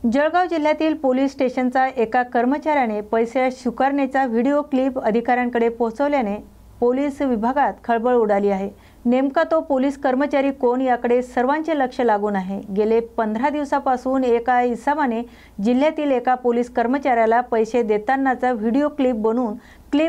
जळगाव जिल्ह्यातील पोलीस स्टेशनचा एका कर्मचाऱ्याने पैसे स्वीकारण्याचा व्हिडिओ क्लिप अधिकाऱ्यांकडे पोहोचवल्याने पोलीस विभागात खळबळ उडाली आहे। नेमका तो पोलीस कर्मचारी कोण याकडे सर्वांचे लक्ष लागून आहे। गेले 15 दिवसापासून एका इसमाने जिल्ह्यातील एका पोलीस कर्मचाऱ्याला पैसे देतानाचा व्हिडिओ क्लिप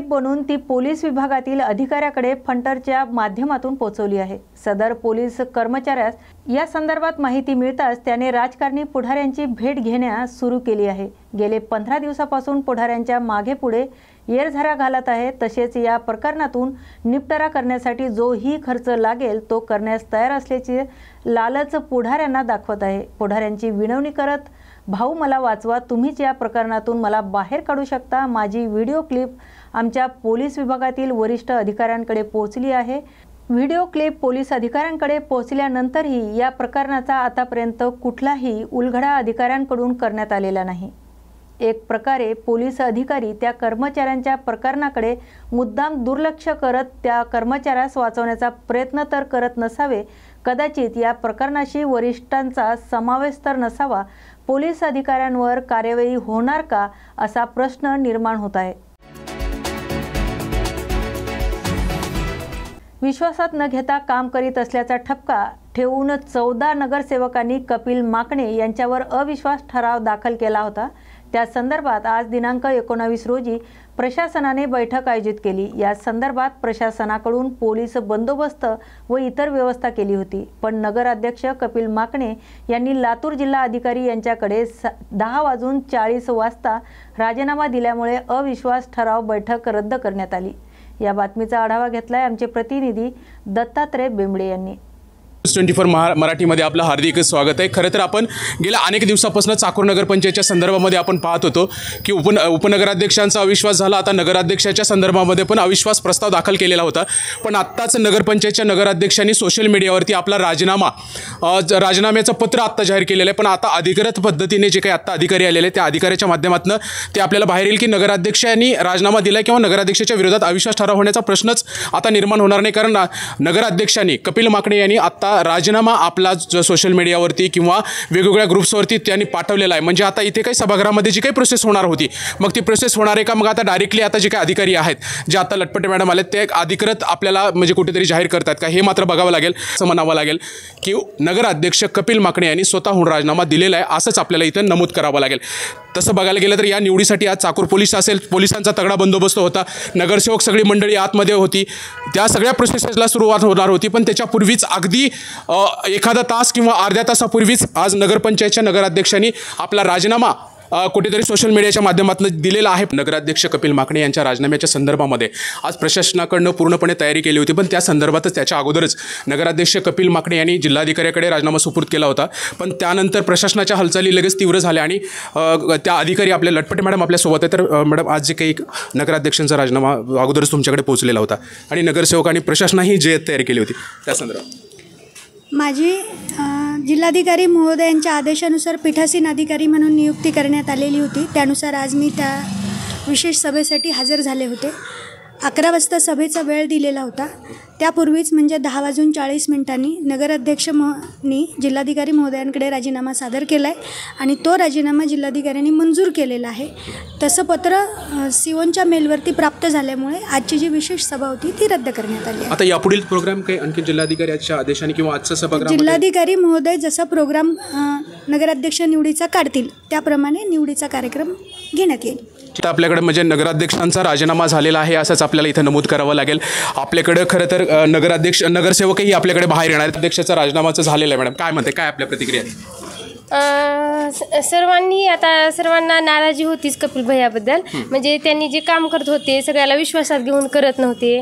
बनवून ती पोलीस विभागातील अधिकाऱ्याकडे फंटरच्या माध्यमातून पोहोचवली आहे। सदर पोलीस कर्मचाऱ्यास या संदर्भात माहिती मिळताच त्याने राजकारणी पुढाऱ्यांची भेट घेण्यास सुरू केली आहे। गेले 15 दिवसापासून पुढाऱ्यांच्या मागे पुढे येरझारा घालत आहे। तसेच या प्रकरणातून निपटारा करण्यासाठी जोही खर्च लागेल तो करण्यास तयार असल्याचे लालच पुढाऱ्यांना दाखवत आहे। पुढाऱ्यांची विनवणी करत, भाऊ मला वाचवा, तुम्हीच या प्रकरणातून मला बाहेर काढू शकता। माझी व्हिडिओ क्लिप आमच्या पोलीस विभागातील वरिष्ठ अधिकाऱ्यांकडे पोहोचली आहे। व्हिडिओ क्लिप पोलीस अधिकाऱ्यांकडे पोहोचल्यानंतरही या प्रकरणाचा आतापर्यंत कुठलाही उलगडा अधिकाऱ्यांकडून करण्यात आलेला नाही। एक प्रकारे पोलीस अधिकारी त्या कर्मचाऱ्यांच्या प्रकरणाकडे मुद्दाम दुर्लक्ष करत त्या कर्मचाऱ्यास वाचवण्याचा प्रयत्न तर करत नसावे। कदाचित या प्रकरणाशी वरिष्ठांचा समावेश तर नसावा। पोलीस अधिकाऱ्यांवर कार्यवाही होणार का असा प्रश्न निर्माण होत आहे। विश्वासात न घेता काम करीत असल्याचा ठपका ठेवून 14 नगरसेवकांनी कपिल माकणे यांच्यावर अविश्वास ठराव दाखल केला होता। त्या संदर्भात आज दिनांक 19 रोजी प्रशासनाने बैठक आयोजित केली। या संदर्भात प्रशासनाकडून पोलीस बंदोबस्त व इतर व्यवस्था केली होती, पण नगराध्यक्ष कपिल माकणे यांनी लातूर जिल्हा अधिकारी यांच्याकडे 10:40 वाजता राजीनामा दिल्यामुळे अविश्वास ठराव बैठक रद्द करण्यात आली। या बातमीचा आढावा घेतलाय आमचे प्रतिनिधी दत्तात्रय बेंबडे यांनी। 24 मराठीमध्ये आपलं हार्दिक स्वागत आहे। खरं तर आपण गेल्या अनेक दिवसापासून चाकूर नगरपंचायतच्या संदर्भामध्ये आपण पाहत होतो की उपनगराध्यक्षांचा अविश्वास झाला। आता नगराध्यक्षाच्या संदर्भामध्ये पण अविश्वास प्रस्ताव दाखल केलेला होता, पण आत्ताच नगरपंचायतच्या नगराध्यक्षांनी सोशल मीडियावरती आपला राजीनाम्याचं पत्र आत्ता जाहीर केलेलं आहे। पण आता अधिकृत पद्धतीने जे काही आत्ता अधिकारी आलेले त्या अधिकाऱ्याच्या माध्यमातून ते आपल्याला बाहेर येईल की नगराध्यक्षांनी राजीनामा दिला किंवा नगराध्यक्षाच्या विरोधात अविश्वास ठराव होण्याचा प्रश्नच आता निर्माण होणार नाही, कारण नगराध्यक्षांनी कपिल माकणे यांनी आत्ता राजीनामा आपला सोशल मीडियावरती किंवा वेगवेगळ्या ग्रुप्सवरती त्यांनी पाठवलेला आहे। म्हणजे आता इथे काही सभागृहामध्ये जी काही प्रोसेस होणार होती मग ती प्रोसेस होणार आहे का, मग आता डायरेक्टली आता जे काही अधिकारी आहेत जे आता लटपटे मॅडम आले ते अधिकृत आपल्याला म्हणजे कुठेतरी जाहीर करतात का हे मात्र बघावं लागेल। असं म्हणावं लागेल की नगराध्यक्ष कपिल माकणे यांनी स्वतःहून राजीनामा दिलेला आहे असंच आपल्याला इथं नमूद करावं लागेल। तसं बघायला गेलं तर या निवडीसाठी आज चाकूर पोलीस असेल, पोलिसांचा तगडा बंदोबस्त होता, नगरसेवक सगळी मंडळी आतमध्ये होती, त्या सगळ्या प्रोसेसला सुरुवात होणार होती। पण त्याच्यापूर्वीच अगदी एखादा तास किंवा अर्ध्या तासापूर्वीच आज नगरपंचायतच्या नगराध्यक्षांनी आपला राजीनामा कुठेतरी सोशल मीडियाच्या माध्यमातून दिलेला आहे। नगराध्यक्ष कपिल माकणे यांच्या राजीनाम्याच्या संदर्भामध्ये आज प्रशासनाकडनं पूर्णपणे तयारी केली होती, पण त्या संदर्भातच त्याच्या अगोदरच नगराध्यक्ष कपिल माकणे यांनी जिल्हाधिकाऱ्याकडे राजीनामा सुपूर्द केला होता। पण त्यानंतर प्रशासनाच्या हालचाली लगेच तीव्र झाल्या आणि त्या अधिकारी आपले लटपटे मॅडम आपल्यासोबत आहे। तर मॅडम आज जे काही नगराध्यक्षांचा राजीनामा अगोदरच तुमच्याकडे पोहोचलेला होता आणि नगरसेवकांनी प्रशासनाही जे तयारी केली होती त्या संदर्भात माझी जिल्हाधिकारी महोदयांच्या आदेशानुसार पीठासीन अधिकारी म्हणून नियुक्ती करण्यात आलेली होती। त्यानुसार आज मी त्या विशेष सभेसाठी हजर झाले होते। 11 वाजता सभेचा वेळ दिलेला होता, त्यापूर्वीच म्हणजे 10:40 नगराध्यक्षनी जिल्हाधिकारी महोदयांकडे राजीनामा सादर केला आहे आणि तो राजीनामा जिल्हाधिकाऱ्यांनी मंजूर केलेला आहे। तसं पत्र सीओनच्या मेलवरती प्राप्त झाल्यामुळे आजची जी विशेष सभा होती ती रद्द करण्यात आली आहे। आता यापुढील प्रोग्राम काही आणखी जिल्हाधिकाऱ्यांच्या आदेशाने किंवा आजचा सभागृह जिल्हाधिकारी महोदय जसा प्रोग्राम नगराध्यक्ष निवडीचा काढतील त्याप्रमाणे निवडीचा कार्यक्रम घेण्यात येईल। आपल्याकडे म्हणजे नगराध्यक्षांचा राजीनामा झालेला आहे असंच आपल्याला इथं नमूद करावं लागेल। आपल्याकडे खरं तर नगरसेवकही आपल्याकडे बाहेर येणार आहेत। अध्यक्षाचा राजीनामाचं झालेलं आहे मॅडम, काय म्हणते, काय आपल्या प्रतिक्रिया? सर्वांना नाराजी होतीच कपिल भैयाबद्दल। म्हणजे त्यांनी जे काम करत होते सगळ्याला विश्वासात घेऊन करत नव्हते,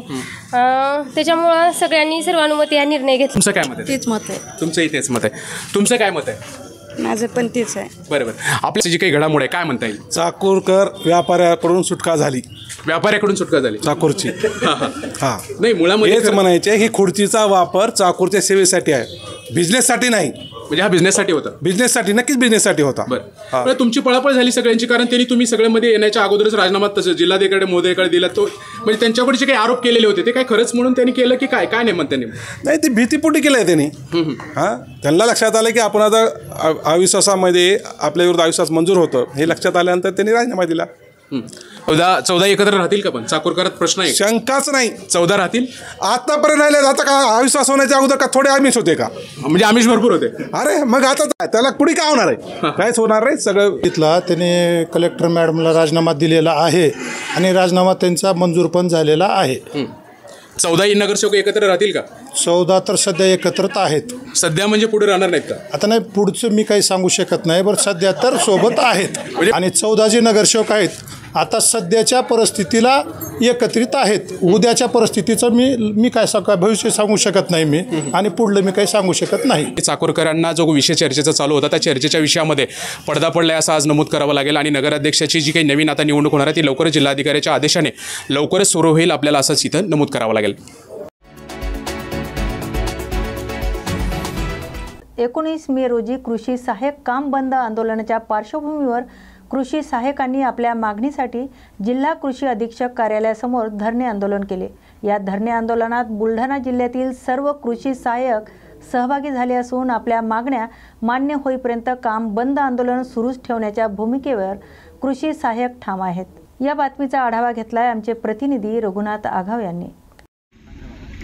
त्याच्यामुळं सगळ्यांनी सर्वानुमते हा निर्णय घेतला। तुमचं काय मत आहे? तेच मत आहे, तुमचंही तेच मत आहे, तुमचं काय मत आहे? माझं पण तेच आहे। बरोबर, आपल्या जी काही घडामोड आहे काय म्हणता येईल? चाकूरकर व्यापाऱ्याकडून सुटका झाली, व्यापाऱ्याकडून सुटका झाली चाकूरची। नाही, मुळामध्ये हेच म्हणायचे ही खुर्चीचा वापर चाकूरच्या सेवेसाठी आहे। बिझनेससाठी नाही, म्हणजे हा बिझनेससाठी होता? बिझनेससाठी, नक्कीच बिझनेससाठी होता. बरं, तुमची पळापळ झाली सगळ्यांची, कारण त्यांनी तुम्ही सगळ्यामध्ये येण्याच्या अगोदरच राजीनामा तसं जिल्हाधिकारी महोदयाकडे दिला. तो म्हणजे त्यांच्याकडचे काही आरोप केलेले होते ते काय खरंच म्हणून त्यांनी केलं की काय काय नेमत त्यांनी? नाही, ते भीतीपोटी केलं आहे त्यांनी. हां, त्यांना लक्षात आलं की आपण आता अविश्वासामध्ये आपल्या विरुद्ध अविश्वास मंजूर होतं हे लक्षात आल्यानंतर त्यांनी राजीनामा दिला. 14 एकत्र राहतील का? पण चाकूरकरात प्रश्न आहे, शंकाच नाही. 14 राहतील आतापर्यंत राहिले. आता का अविश्वास होण्याच्या अगोदर का थोडे आमिष होते का? म्हणजे आमिष भरपूर होते. अरे मग आता त्याला कुणी काय होणार आहे? काहीच होणार नाही. सगळं इथला त्याने कलेक्टर मॅडमला राजीनामा दिलेला आहे आणि राजीनामा त्यांचा मंजूर पण झालेला आहे. 14 नगरसेवक एकत्र राहतील का? 14 तर सध्या एकत्रित आहेत. सध्या म्हणजे पुढे राहणार नाहीत का? आता नाही, पुढचं मी काही सांगू शकत नाही, बरं सध्या तर सोबत आहेत. आणि 14 जे नगरसेवक आहेत आता सध्याच्या परिस्थितीला एकत्रित आहेत. उद्याच्या परिस्थितीचं मी काय भविष्य सांगू शकत नाही मी, आणि पुढलं मी काही सांगू शकत नाही. चाकूरकरांना जो विषय चर्चेचा चालू होता त्या चर्चेच्या विषयामध्ये पडदा पडलाय असं आज नमूद करावं लागेल. आणि नगराध्यक्षाची जी काही नवीन आता निवडणूक होणार आहे ती लवकरच जिल्हाधिकाऱ्याच्या आदेशाने लवकरच सुरू होईल आपल्याला असंच इथं नमूद करावं लागेल. 19 मे रोजी कृषी सहाय्यक काम बंद आंदोलनाच्या पार्श्वभूमीवर कृषी सहाय्यकांनी आपल्या मागणीसाठी जिल्हा कृषी अधीक्षक कार्यालयासमोर धरणे आंदोलन केले. या धरणे आंदोलनात बुलढाणा जिल्ह्यातील सर्व कृषी सहाय्यक सहभागी झाले असून आपल्या मागण्या मान्य होईपर्यंत काम बंद आंदोलन सुरूच ठेवण्याच्या भूमिकेवर कृषी सहाय्यक ठाम आहेत. या बातमीचा आढावा घेतलाय आमचे प्रतिनिधी रघुनाथ आघाव यांनी.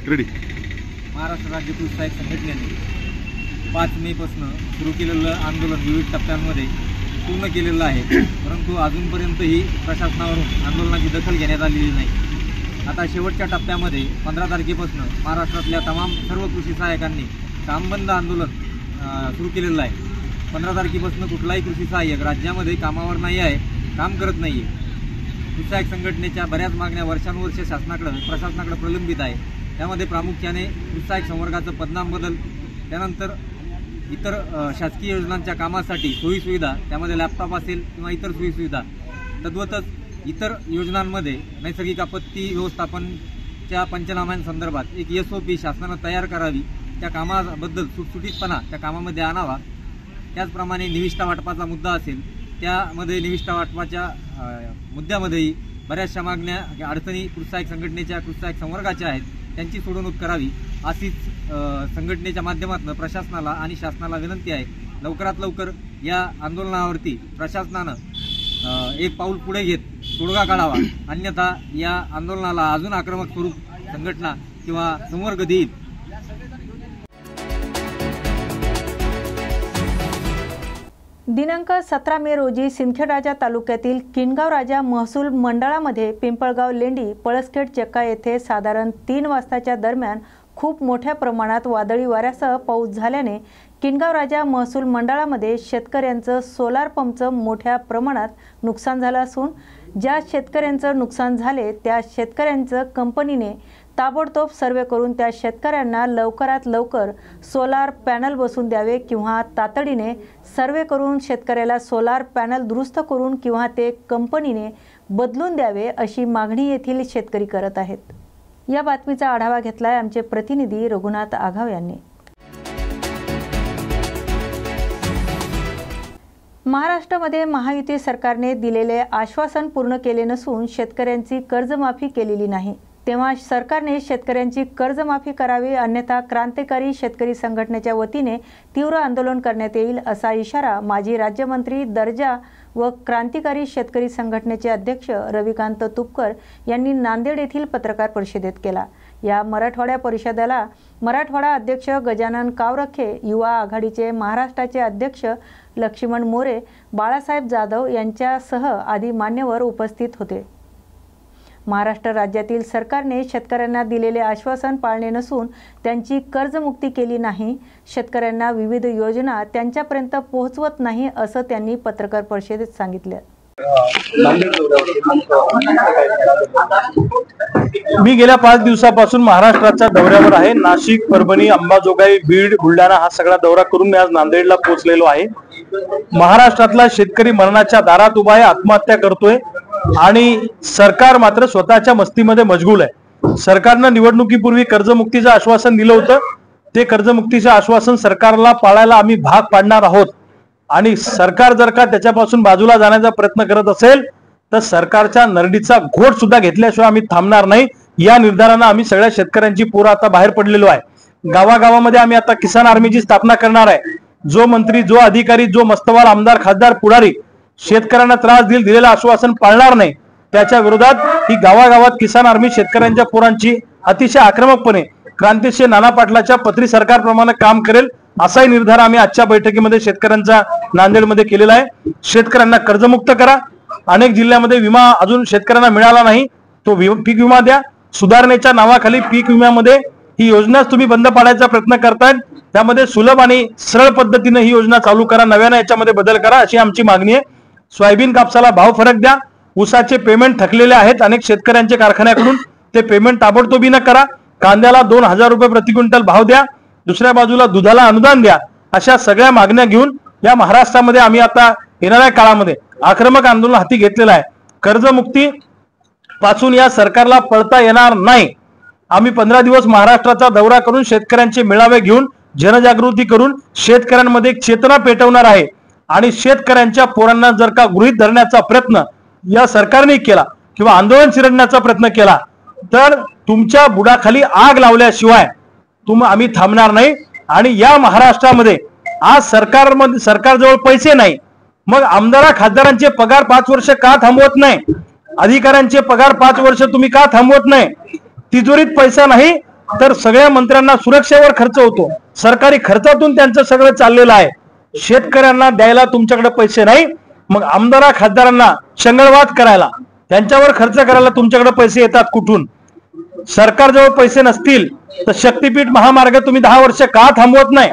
महाराष्ट्र राज्य कृषी सहाय्यक संघटनेने 5 मे पासून सुरू केलेलं आंदोलन विविध टप्प्यांमध्ये पूर्ण केलेलं आहे, परंतु अजूनपर्यंतही प्रशासनावरून आंदोलनाची दखल घेण्यात आलेली नाही. आता शेवटच्या टप्प्यामध्ये 15 तारखेपासून महाराष्ट्रातल्या तमाम सर्व कृषी सहाय्यकांनी कामबंद आंदोलन सुरू केलेलं आहे. 15 तारखेपासून कुठलाही कृषी सहाय्यक राज्यामध्ये कामावर नाही आहे, काम करत नाही आहे. कृषी सहाय्यक संघटनेच्या बऱ्याच मागण्या वर्षानुवर्ष प्रशासनाकडे प्रलंबित आहे. त्यामध्ये प्रामुख्याने कृषी सहाय्यक संवर्गाचं पदनाम बदल, त्यानंतर इतर शासकीय योजनांच्या कामासाठी सोयीसुविधा, त्यामध्ये लॅपटॉप असेल किंवा इतर सोयीसुविधा, तद्वतच इतर योजनांमध्ये नैसर्गिक आपत्ती व्यवस्थापनच्या पंचनाम्यांसंदर्भात एक SOP शासनानं तयार करावी, त्या कामाबद्दल सुटसुटीतपणा त्या कामामध्ये आणावा. त्याचप्रमाणे निविष्ठा वाटपाचा मुद्दा असेल, त्यामध्ये निविष्ठा वाटपाच्या मुद्द्यामध्येही बऱ्याचशा मागण्या अडचणी कृषी सहाय्यक संघटनेच्या कृषी सहाय्यक संवर्गाच्या आहेत, त्यांची सोडवणूक करावी अशीच संघटनेच्या माध्यमातून प्रशासनाला आणि शासनाला विनंती आहे. लवकरात लवकर या आंदोलनावरती प्रशासनानं एक पाऊल पुढे घेत तोडगा काढावा, अन्यथा या आंदोलनाला अजून आक्रमक स्वरूप संघटना किंवा संवर्ग देईल. दिनांक 17 मे रोजी सिंदखेडराजा तालुक्यातील किनगाव राजा महसूल मंडळामध्ये पिंपळगाव लेंडी पळसखेड चक्का येथे साधारण 3 वाजताच्या दरम्यान खूप मोठ्या प्रमाणात वादळी वाऱ्यासह पाऊस झाल्याने किनगाव राजा महसूल मंडळामध्ये शेतकऱ्यांचं सोलार पंपचं मोठ्या प्रमाणात नुकसान झालं असून ज्या शेतकऱ्यांचं नुकसान झाले त्या शेतकऱ्यांचं कंपनीने ताबडतोब सर्वे करून त्या शेतकऱ्यांना लवकरात लवकर सोलार पॅनल बसवून द्यावे किंवा तातडीने सर्वे करून शेतकऱ्याला सोलार पॅनल दुरुस्त करून किंवा ते कंपनीने बदलून द्यावे अशी मागणी येथील शेतकरी करत आहेत. या बातमीचा आढावा घेतलाय आमचे प्रतिनिधी रघुनाथ आघाव यांनी. महाराष्ट्रामध्ये महायुती सरकारने दिलेले आश्वासन पूर्ण केले नसून शेतकऱ्यांची कर्जमाफी केलेली नाही. तेव्हा सरकारने शेतकऱ्यांची कर्जमाफी करावी, अन्यथा क्रांतिकारी शेतकरी संघटनेच्या वतीने तीव्र आंदोलन करण्यात येईल असा इशारा माजी राज्यमंत्री दर्जा व क्रांतिकारी शेतकरी संघटनेचे अध्यक्ष रविकांत तुपकर यांनी नांदेड येथील पत्रकार परिषदेत केला. या मराठवाडा परिषदेला मराठवाडा अध्यक्ष गजानन कावरखे, युवा आघाडीचे महाराष्ट्राचे अध्यक्ष लक्ष्मण मोरे, बाळासाहेब जाधव यांच्यासह आदी मान्यवर उपस्थित होते. महाराष्ट्र राज्यातील सरकारने शेतकऱ्यांना दिलेले आश्वासन पाळले नसून त्यांची कर्जमुक्ती केली नाही, शेतकऱ्यांना विविध योजना त्यांच्यापर्यंत पोहोचवत नाही असं त्यांनी पत्रकार परिषदेत सांगितलं. मी गेल्या 5 दिवसापासून महाराष्ट्राच्या दौऱ्यावर आहे. नाशिक, परभणी, अंबाजोगाई, बीड, बुलढाणा हा सगळा दौरा करून मी आज नांदेडला पोहोचलेलो आहे. महाराष्ट्रातला शेतकरी मरणाच्या दारात उभा आहे, आत्महत्या करतोय आणि सरकार मात्र स्वतःच्या मस्तीमध्ये मशगूल आहे. सरकारनं निवडणुकीपूर्वी कर्जमुक्तीचं आश्वासन दिलं होतं, ते कर्जमुक्तीचे आश्वासन सरकारला पाळायला आम्ही भाग पाडणार आहोत। आणि सरकार जर का त्याच्यापासून बाजूला जाण्याचा प्रयत्न करत असेल तर सरकारच्या नरडीचा घोट सुद्धा घेतल्याशिवाय आम्ही थांबणार नाही। या निर्धारानं आम्ही सगळ्या शेतकऱ्यांची पोरं आता बाहेर पडलेलो आहे। गावागावामध्ये आम्ही आता किसान आर्मीची स्थापना करणार आहे। जो मंत्री, जो अधिकारी, जो मस्तवाल आमदार, खासदार, पुढारी शेतकऱ्यांना त्रास दिलेलं आश्वासन पाळणार नाही, त्याच्या विरोधात ही गावागावात किसान आर्मी शेतकऱ्यांच्या पोरांची अतिशय आक्रमकपणे क्रांतिसिंह नाना पाटलाच्या पत्री सरकारप्रमाणे काम करेल, असाही निर्धार आम्ही आजच्या बैठकीमध्ये शेतकऱ्यांचा नांदेडमध्ये केलेला आहे। शेतकऱ्यांना कर्जमुक्त करा। अनेक जिल्ह्यामध्ये विमा अजून शेतकऱ्यांना मिळाला नाही, तो पीक विमा द्या। सुधारणेच्या नावाखाली पीक विम्यामध्ये ही योजनाच तुम्ही बंद पाडायचा प्रयत्न करतायत, त्यामध्ये सुलभ आणि सरळ पद्धतीने ही योजना चालू करा, नव्याने याच्यामध्ये बदल करा, अशी आमची मागणी आहे। सोयाबीन कापसाला भाव फरक द्या। ऊसाचे पेमेंट थकलेले आहेत अनेक शेतकऱ्यांच्या कारखान्याकडून, ते पेमेंट ताबडतोबीने करा। कांद्याला 2000 रुपये प्रति क्विंटल भाव द्या। दुसऱ्या बाजूला दुधाला अनुदान द्या। अशा सगळ्या मागण्या घेऊन या महाराष्ट्रामध्ये आम्ही आता येणाऱ्या काळामध्ये आक्रमक आंदोलन हाती घेतलेलं आहे। कर्जमुक्ती पासून या सरकारला पळता येणार नाही। आम्ही 15 दिवस महाराष्ट्राचा दौरा करून शेतकऱ्यांचे मेळावे घेऊन जनजागृती करून शेतकऱ्यांमध्ये एक चेतना पेटवणार आहे। आणि शेतकऱ्यांच्या पोरांना जर का गृहीत धरण्याचा प्रयत्न या सरकारने केला किंवा आंदोलन चिरडण्याचा प्रयत्न केला तर तुमच्या बुडाखाली आग लावल्याशिवाय आम्ही थांबणार नाही। आणि या महाराष्ट्रामध्ये आज सरकारजवळ पैसे नाही, मग आमदार खासदारांचे पगार 5 वर्ष का थांबवत नाही? अधिकाऱ्यांचे पगार 5 वर्ष तुम्ही का थांबवत नाही? तिजोरीत पैसा नाही तर सगळ्या मंत्र्यांना सुरक्षेवर खर्च होतो, सरकारी खर्चातून त्यांचं सगळं चाललेलं आहे। शेतकऱ्यांना द्यायला तुमच्याकडे पैसे नाही, मग आमदार खासदारांना शंगळवाद करायला, त्यांच्यावर खर्च करायला तुमच्याकडे पैसे येतात कुठून? सरकारजवळ पैसे नसतील तर शक्तीपीठ महामार्ग तुम्ही 10 वर्ष का थांबवत नाही?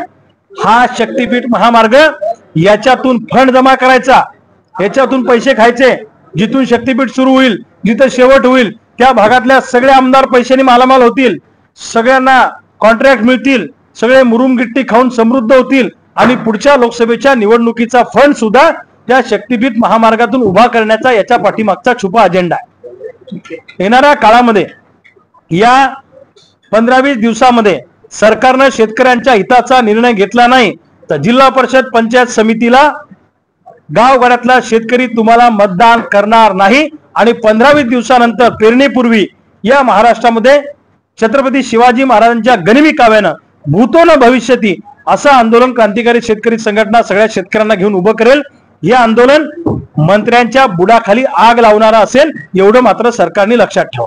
हा शक्तीपीठ महामार्ग याच्यातून फंड जमा करायचा, याच्यातून पैसे खायचे। जिथून शक्तीपीठ सुरू होईल, जिथे शेवट होईल त्या भागातल्या सगळे आमदार पैशाने मालामाल होतील, सगळ्यांना कॉन्ट्रॅक्ट मिळतील, सगळे मुरुम गिट्टी खाऊन समृद्ध होतील आणि पुढच्या लोकसभेच्या निवडणुकीचा फंड सुद्धा त्या शक्तीपीठ महामार्गातून उभा करण्याचा याच्या पाठीमागचा छुपा अजेंडा आहे। येणाऱ्या काळामध्ये या 15-20 दिवसामध्ये सरकारने शेतकऱ्यांच्या हिताचा निर्णय घेतला नाही तर जिल्हा परिषद पंचायत समितीला गावगाड्यातला शेतकरी तुम्हाला मतदान करणार नाही। आणि 15-20 दिवसानंतर पेरणीपूर्वी या महाराष्ट्रामध्ये छत्रपती शिवाजी महाराजांच्या गनिमी काव्यानं भूतो न भविष्यती असं आंदोलन क्रांतिकारी शेतकरी संघटना सगळ्या शेतकऱ्यांना घेऊन उभं करेल। हे आंदोलन मंत्र्यांच्या बुडाखाली आग लावणारा असेल, एवढं मात्र सरकारने लक्षात ठेवा।